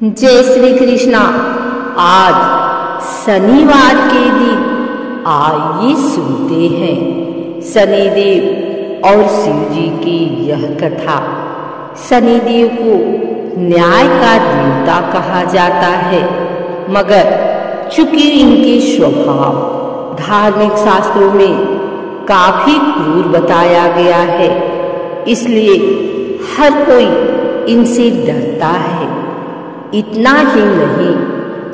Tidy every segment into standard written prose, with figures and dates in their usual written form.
जय श्री कृष्णा। आज शनिवार के दिन आइए सुनते हैं शनिदेव और शिव जी की यह कथा। शनिदेव को न्याय का देवता कहा जाता है, मगर चूंकि इनके स्वभाव धार्मिक शास्त्रों में काफी क्रूर बताया गया है, इसलिए हर कोई इनसे डरता है। इतना ही नहीं,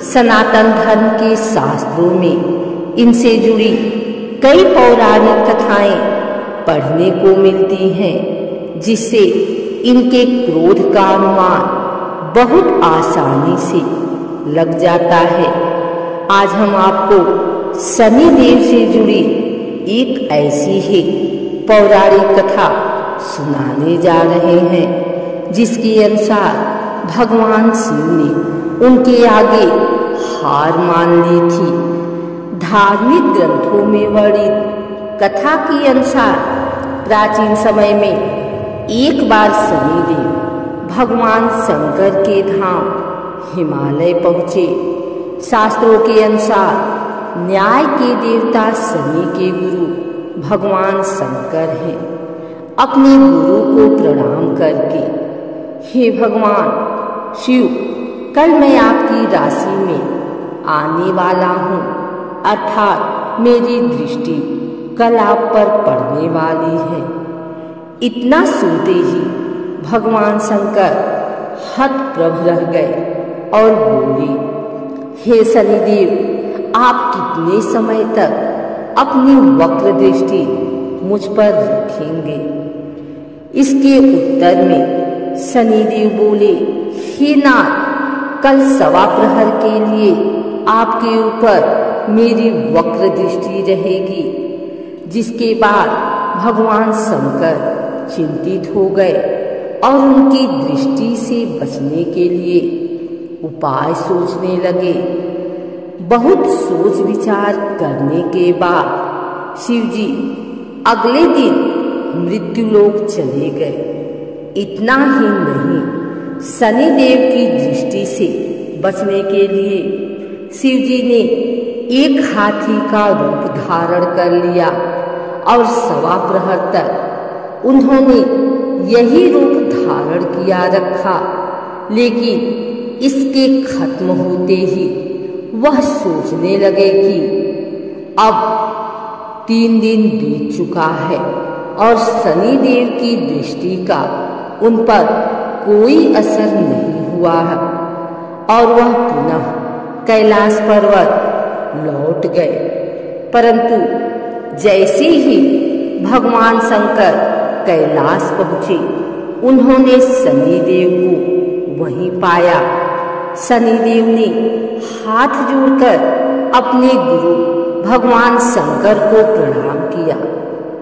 सनातन धर्म के शास्त्रों में इनसे जुड़ी कई पौराणिक कथाएं पढ़ने को मिलती हैं, जिससे इनके क्रोध का अनुमान बहुत आसानी से लग जाता है। आज हम आपको शनिदेव से जुड़ी एक ऐसी ही पौराणिक कथा सुनाने जा रहे हैं, जिसके अनुसार भगवान शिव ने उनके आगे हार मान ली थी। धार्मिक ग्रंथों में वर्णित कथा के अनुसार प्राचीन समय में एक बार शनिदेव भगवान शंकर के धाम हिमालय पहुँचे। शास्त्रों के अनुसार न्याय के देवता शनि के गुरु भगवान शंकर हैं। अपने गुरु को प्रणाम करके, हे भगवान शिव, कल मैं आपकी राशि में आने वाला हूँ, अर्थात मेरी दृष्टि कल आप पर पड़ने वाली है। इतना सुनते ही भगवान शंकर हतप्रभ रह गए और बोले, हे शनिदेव, आप कितने समय तक अपनी वक्र दृष्टि मुझ पर रखेंगे? इसके उत्तर में शनिदेव बोले, हे नाथ, कल सवा प्रहर के लिए आपके ऊपर मेरी वक्र दृष्टि रहेगी। जिसके बाद भगवान शंकर चिंतित हो गए और उनकी दृष्टि से बचने के लिए उपाय सोचने लगे। बहुत सोच विचार करने के बाद शिव जी अगले दिन मृत्युलोक चले गए। इतना ही नहीं, शनिदेव की दृष्टि से बचने के लिए शिव जी ने एक हाथी का रूप धारण कर लिया और सवा प्रहर तक उन्होंने यही रूप धारण किया रखा। लेकिन इसके खत्म होते ही वह सोचने लगे कि अब 3 दिन बीत चुका है और शनिदेव की दृष्टि का उन पर कोई असर नहीं हुआ है, और वह पुनः कैलाश पर्वत लौट गए। परंतु जैसे ही भगवान शंकर कैलाश पहुँचे, उन्होंने शनिदेव को वहीं पाया। शनिदेव ने हाथ जोड़कर अपने गुरु भगवान शंकर को प्रणाम किया।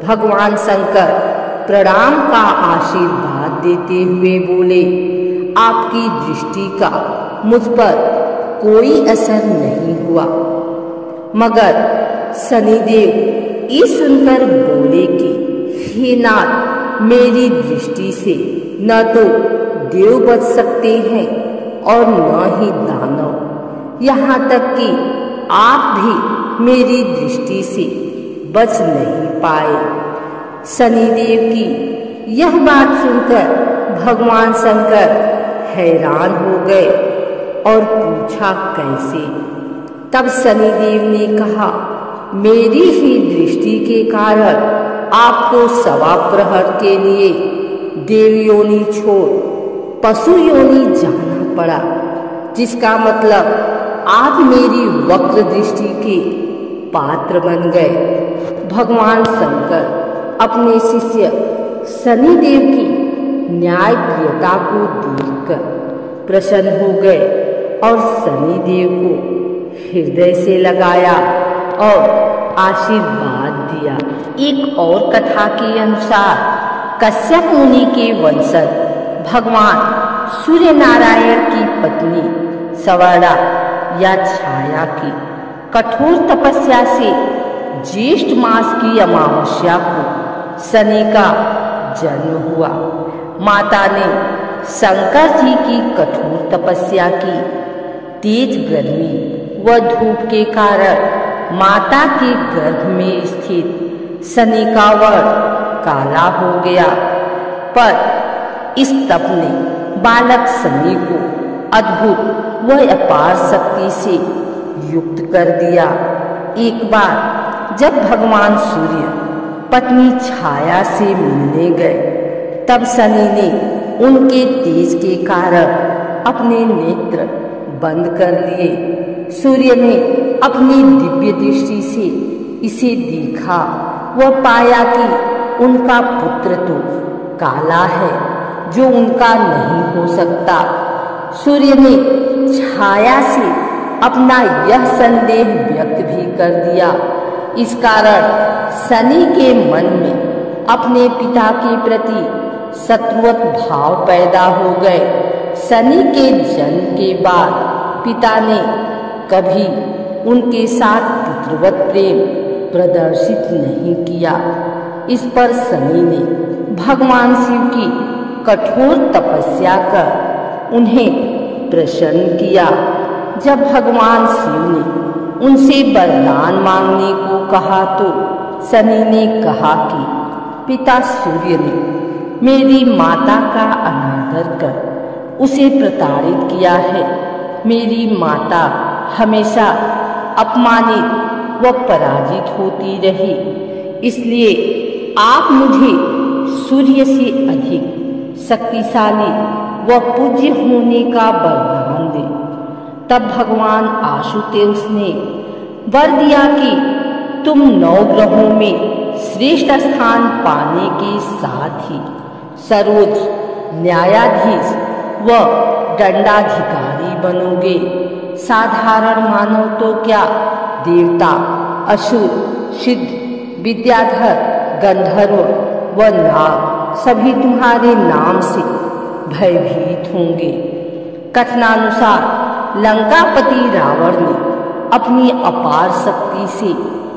भगवान शंकर प्रणाम का आशीर्वाद देते हुए बोले, आपकी दृष्टि का मुझ पर कोई असर नहीं हुआ। मगर शनिदेव ये सुनकर बोले कि हे नाथ, मेरी दृष्टि से न तो देव बच सकते हैं और न ही दानव, यहाँ तक कि आप भी मेरी दृष्टि से बच नहीं पाए। शनिदेव की यह बात सुनकर भगवान शंकर हैरान हो गए और पूछा, कैसे? तब शनिदेव ने कहा, मेरी ही दृष्टि के कारण आपको सवा प्रहर के लिए देव योनि छोड़ पशु योनि जाना पड़ा, जिसका मतलब आप मेरी वक्र दृष्टि के पात्र बन गए। भगवान शंकर अपने शिष्य शनिदेव की न्यायप्रियता को देखकर प्रसन्न हो गए और शनिदेव को हृदय से लगाया और आशीर्वाद दिया। एक और कथा के अनुसार कश्यप मुनि के वंशज भगवान सूर्य नारायण की पत्नी सवर्णा या छाया की कठोर तपस्या से ज्येष्ठ मास की अमावस्या को शनि का जन्म हुआ। माता ने शंकर जी की कठोर तपस्या की। तेज गर्मी व धूप के कारण माता के गर्भ में स्थित शनि का वर्ण काला हो गया, पर इस तप ने बालक शनि को अद्भुत व अपार शक्ति से युक्त कर दिया। एक बार जब भगवान सूर्य पत्नी छाया से मिलने गए, तब शनि ने उनके तेज के कारण अपने नेत्र बंद कर लिए। सूर्य ने अपनी दिव्य दृष्टि से इसे देखा व पाया कि उनका पुत्र तो काला है, जो उनका नहीं हो सकता। सूर्य ने छाया से अपना यह संदेह व्यक्त भी कर दिया। इस कारण शनि के मन में अपने पिता के प्रति शत्रुवत भाव पैदा हो गए। शनि के जन्म के बाद पिता ने कभी उनके साथ पितृवत प्रेम प्रदर्शित नहीं किया। इस पर शनि ने भगवान शिव की कठोर तपस्या कर उन्हें प्रसन्न किया। जब भगवान शिव ने उनसे वरदान मांगने को कहा, तो शनि ने कहा कि पिता सूर्य ने मेरी माता का अनादर कर उसे प्रताड़ित किया है। मेरी माता हमेशा अपमानित व पराजित होती रही, इसलिए आप मुझे सूर्य से अधिक शक्तिशाली व पूज्य होने का वरदान दें। तब भगवान आशुतोष ने वर दिया कि तुम 9 ग्रहों में श्रेष्ठ स्थान पाने के साथ ही सर्वोच्च न्यायाधीश व दंडाधिकारी बनोगे। साधारण मानव तो क्या, देवता, असुर, सिद्ध, विद्याधर, गंधर्व व नाग सभी तुम्हारे नाम से भयभीत होंगे। कथनानुसार लंकापति रावण ने अपनी अपार शक्ति से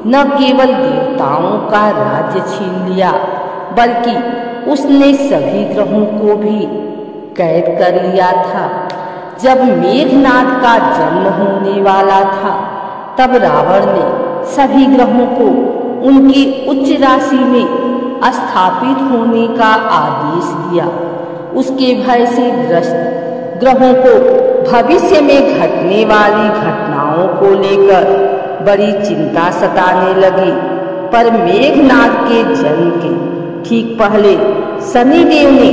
न केवल देवताओं का राज्य छीन लिया, बल्कि उसने सभी ग्रहों को भी कैद कर लिया था। जब मेघनाद का जन्म होने वाला था, तब रावण ने सभी ग्रहों को उनकी उच्च राशि में स्थापित होने का आदेश दिया। उसके भय से ग्रस्त ग्रहों को भविष्य में घटने वाली घटनाओं को लेकर बड़ी चिंता सताने लगी। पर मेघनाद के जन्म के ठीक पहले शनिदेव ने